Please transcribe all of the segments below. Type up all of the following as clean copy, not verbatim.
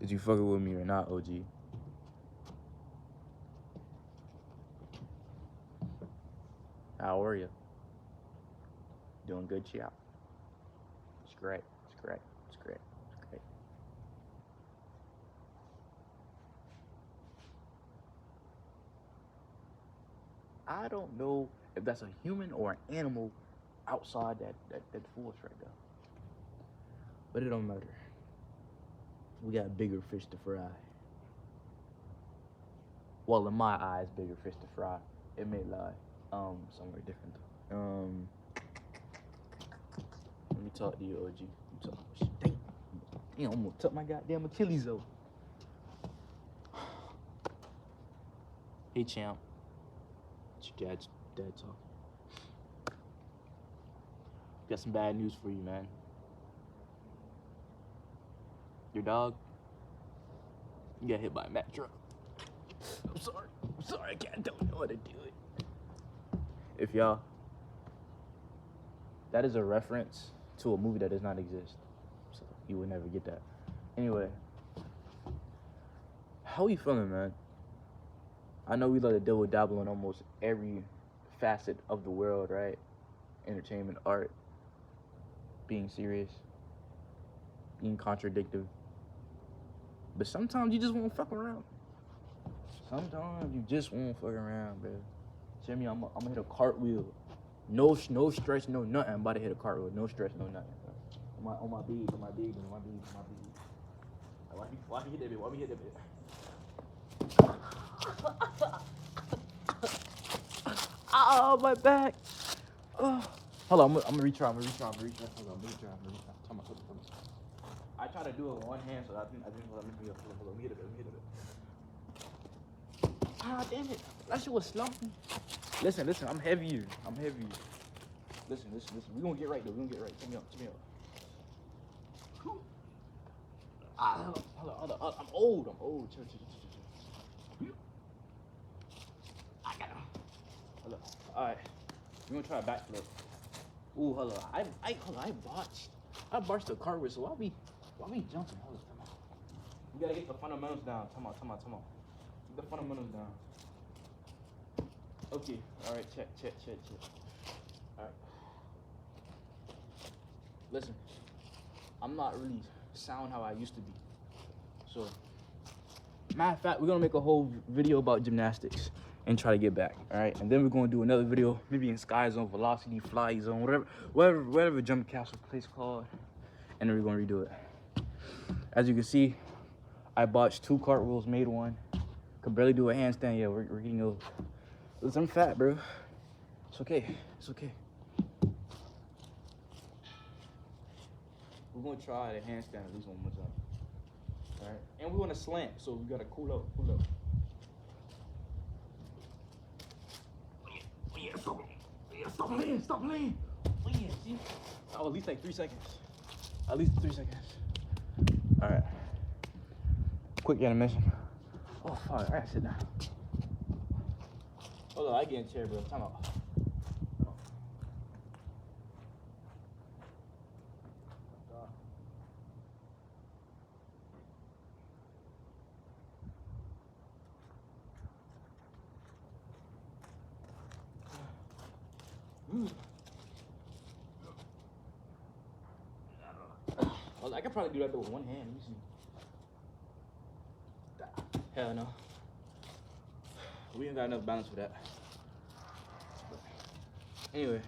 Is you fucking with me or not, OG? How are you? Doing good, child. It's great. It's great. It's great. It's great. I don't know if that's a human or an animal outside that force right there. But it don't matter. We got bigger fish to fry. Well, in my eyes, bigger fish to fry. It may lie. Somewhere different. Let me talk to you, OG. Let me talk. Damn, I'm gonna tuck my goddamn Achilles though. Hey, champ. It's your dad talk. Got some bad news for you, man. Your dog, you got hit by a Mack truck. I'm sorry, I don't know how to do it. If y'all, that is a reference to a movie that does not exist. So you would never get that. Anyway, how you feeling, man? I know we let the devil dabble in almost every facet of the world, right? Entertainment, art, being serious, being contradictive. But sometimes you just won't fuck around. Sometimes you just won't fuck around, bro. Jimmy, I'm gonna hit a cartwheel. No stress, no nothing. I'm about to hit a cartwheel. No stress, no nothing. On my beads. Why me hit that bit? Why me hit that bit? Oh, my back. Oh. Hold on, I'm gonna retry. Hold on, I'm gonna retry. Tell me. I try to do it with one hand, so I think let me hit it. Ah, damn it. That shit was slumping. Listen, I'm heavier. Listen. We gonna get right, though. Check me out. Hold on. I'm old. Chill. I got him. Hold on. All right. We're gonna try a backflip. Ooh, hold on. I botched the cartwheel, so why we jumping? Hold on. You gotta get the fundamentals down. Come on. Get the fundamentals down. Okay. All right. Check. All right. Listen, I'm not really sound how I used to be. So, matter of fact, we're gonna make a whole video about gymnastics and try to get back. All right. And then we're gonna do another video, maybe in Sky Zone, Velocity, Fly Zone, whatever jump castle place called. And then we're gonna redo it. As you can see, I botched 2 cartwheels, made one. Could barely do a handstand. Yeah, we're getting old. Listen, I'm fat, bro. It's okay. We're gonna try the handstand at least one more time. All right, and we want to slant, so we gotta cool up. Oh yeah, stop playing. Oh yeah, see? Oh, at least like 3 seconds. All right. Quick intermission. Oh fuck, I gotta sit down. Hold on, I get in chair, bro. Time out. Well, I could probably do that with one hand. Let me see. Hell no. We ain't got enough balance for that. But anyway.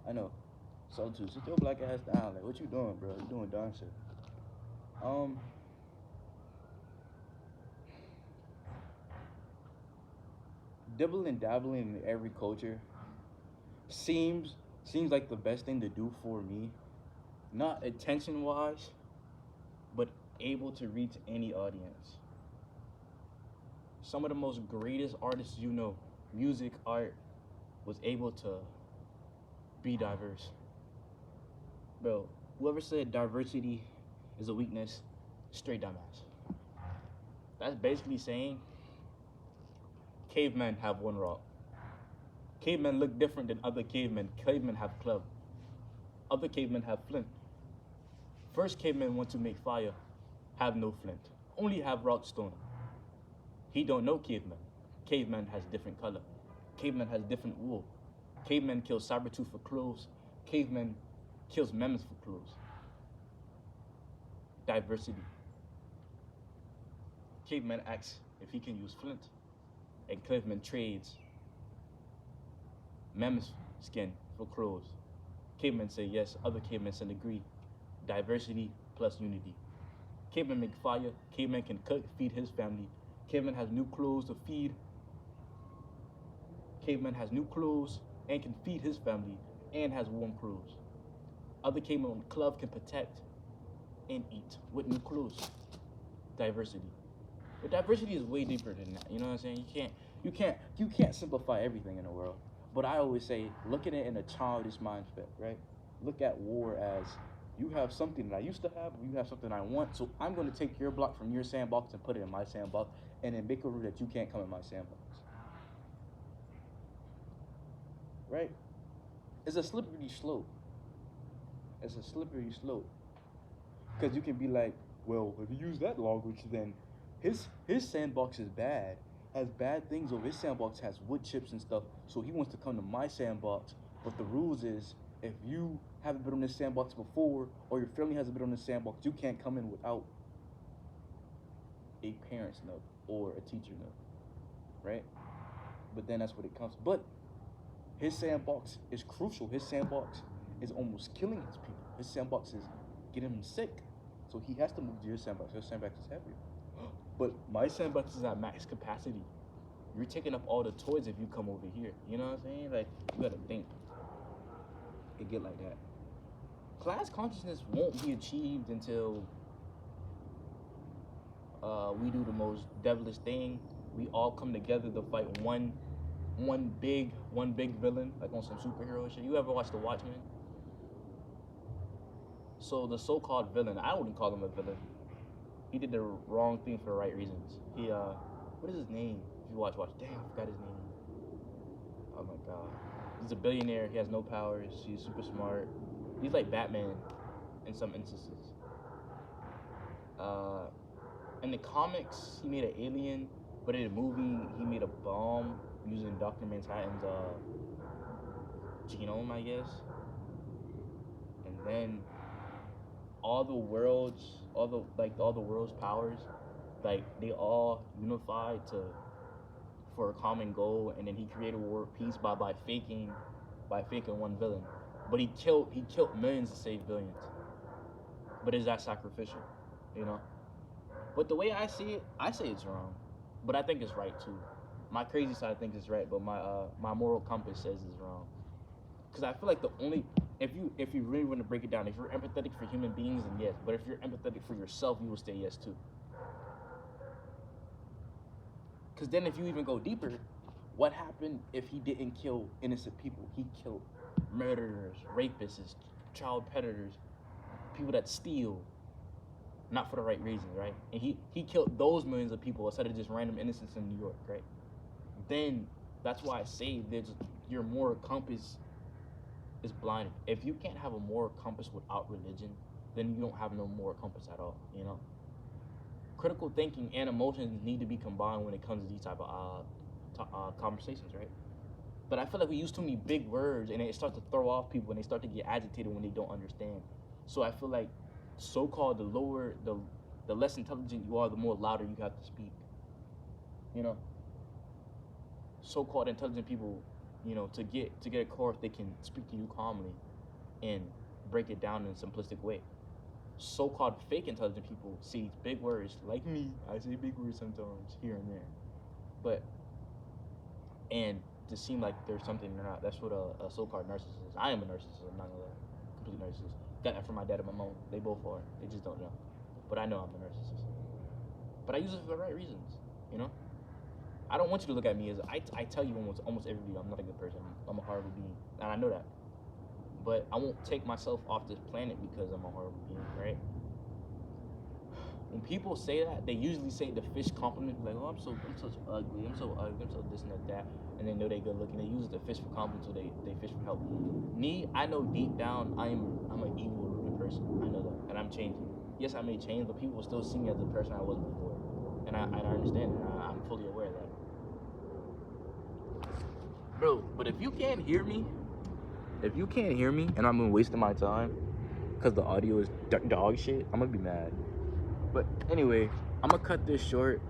I know. So too. Sit your black ass down. Like, what you doing, bro? You doing darn shit. Dibbling and dabbling in every culture seems like the best thing to do for me. Not attention wise, but able to reach any audience. Some of the most greatest artists you know, music, art, was able to be diverse. Bro, whoever said diversity is a weakness, straight dumbass. That's basically saying cavemen have one rock. Cavemen look different than other cavemen. Cavemen have club. Other cavemen have flint. First caveman want to make fire, have no flint, only have rock stone. He don't know caveman. Caveman has different color. Caveman has different wool. Caveman kills saber-tooth for clothes. Caveman kills mammoths for clothes. Diversity. Caveman asks if he can use flint, and caveman trades mammoth skin for clothes. Cavemen say yes, other cavemen say agree. Diversity plus unity. Caveman make fire, caveman can cook, feed his family. Caveman has new clothes to feed. Caveman has new clothes and can feed his family and has warm clothes. Other cavemen on the club can protect and eat with new clothes. Diversity. But diversity is way deeper than that. You know what I'm saying? You can't simplify everything in the world. But I always say, look at it in a childish mindset, right? Look at war as you have something that I used to have, you have something I want, so I'm going to take your block from your sandbox and put it in my sandbox, and then make a rule that you can't come in my sandbox. Right? It's a slippery slope. It's a slippery slope. Because you can be like, well, if you use that language, then his sandbox is bad, has bad things over his sandbox, has wood chips and stuff, so he wants to come to my sandbox. But the rules is, if you haven't been on this sandbox before, or your family hasn't been on this sandbox, you can't come in without a parent's note or a teacher note, right? But then that's what it comes. But his sandbox is crucial. His sandbox is almost killing his people. His sandbox is getting him sick. So he has to move to your sandbox. Your sandbox is heavier. But my sandbox is at max capacity. You're taking up all the toys if you come over here. You know what I'm saying? Like, you gotta think. It get like that. Class consciousness won't be achieved until we do the most devilish thing. We all come together to fight one big villain, like on some superhero shit. You ever watch The Watchmen? So the so-called villain, I wouldn't call him a villain. He did the wrong thing for the right reasons. What is his name? If you watch, damn, I forgot his name. Oh my god. He's a billionaire, he has no powers, he's super smart. He's like Batman in some instances. In the comics, he made an alien, but in the movie, he made a bomb using Dr. Manhattan's genome, I guess. And then all the world's powers, like they all unified for a common goal, and then he created world peace by faking one villain. But he killed millions to save billions. But is that sacrificial? You know? But the way I see it, I say it's wrong. But I think it's right too. My crazy side thinks it's right, but my moral compass says it's wrong. Because I feel like if you really want to break it down, if you're empathetic for human beings, then yes. But if you're empathetic for yourself, you will say yes too. Because then if you even go deeper, what happened if he didn't kill innocent people? He killed murderers, rapists, child predators, people that steal, not for the right reasons, right? And he killed those millions of people instead of just random innocents in New York, right? Then that's why I say your moral compass is blinded. If you can't have a moral compass without religion, then you don't have no moral compass at all, you know? Critical thinking and emotions need to be combined when it comes to these type of conversations, right? But I feel like we use too many big words and it starts to throw off people and they start to get agitated when they don't understand. So I feel like so-called the less intelligent you are, the more louder you have to speak. You know? So-called intelligent people, you know, to get across, they can speak to you calmly and break it down in a simplistic way. So-called fake intelligent people say these big words, like me. I say big words sometimes, here and there. And to seem like there's something they're not. That's what a so-called narcissist is. I am a narcissist. I'm not a complete narcissist. Got that from my dad and my mom. They both are. They just don't know. But I know I'm a narcissist. But I use it for the right reasons, you know? I don't want you to look at me as I tell you almost every video I'm not a good person. I'm a horrible being, and I know that. But I won't take myself off this planet because I'm a horrible being, right? when people say that, they usually say the fish compliment, like, "Oh, I'm so ugly, I'm so ugly, I'm so this and that," and they know they good looking. They use the fish for compliments, so they fish for help. Me, I know deep down I'm an evil, rooted person. I know that, and I'm changing. Yes, I may change, but people will still see me as the person I was before, and I understand it. I'm fully aware of that, bro. But if you can't hear me, and I'm wasting my time because the audio is dog shit, I'm gonna be mad. But anyway, I'm gonna cut this short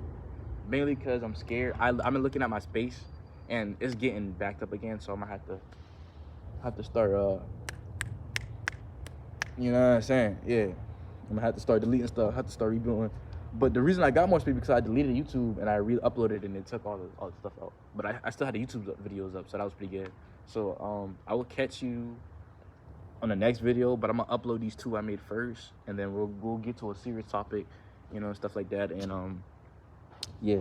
mainly because I'm scared. I've been looking at my space and it's getting backed up again, so I'm gonna have to start you know what I'm saying? Yeah. I'm gonna have to start deleting stuff, have to start rebooting. But the reason I got more space because I deleted YouTube and I re-uploaded and it took all the stuff out. But I still had the YouTube videos up, so that was pretty good. So I will catch you on the next video, but I'm gonna upload these two I made first, and then we'll get to a serious topic, you know, stuff like that. And yeah,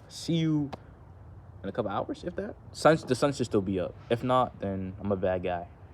see you in a couple hours, if that. The sun should still be up. If not, then I'm a bad guy.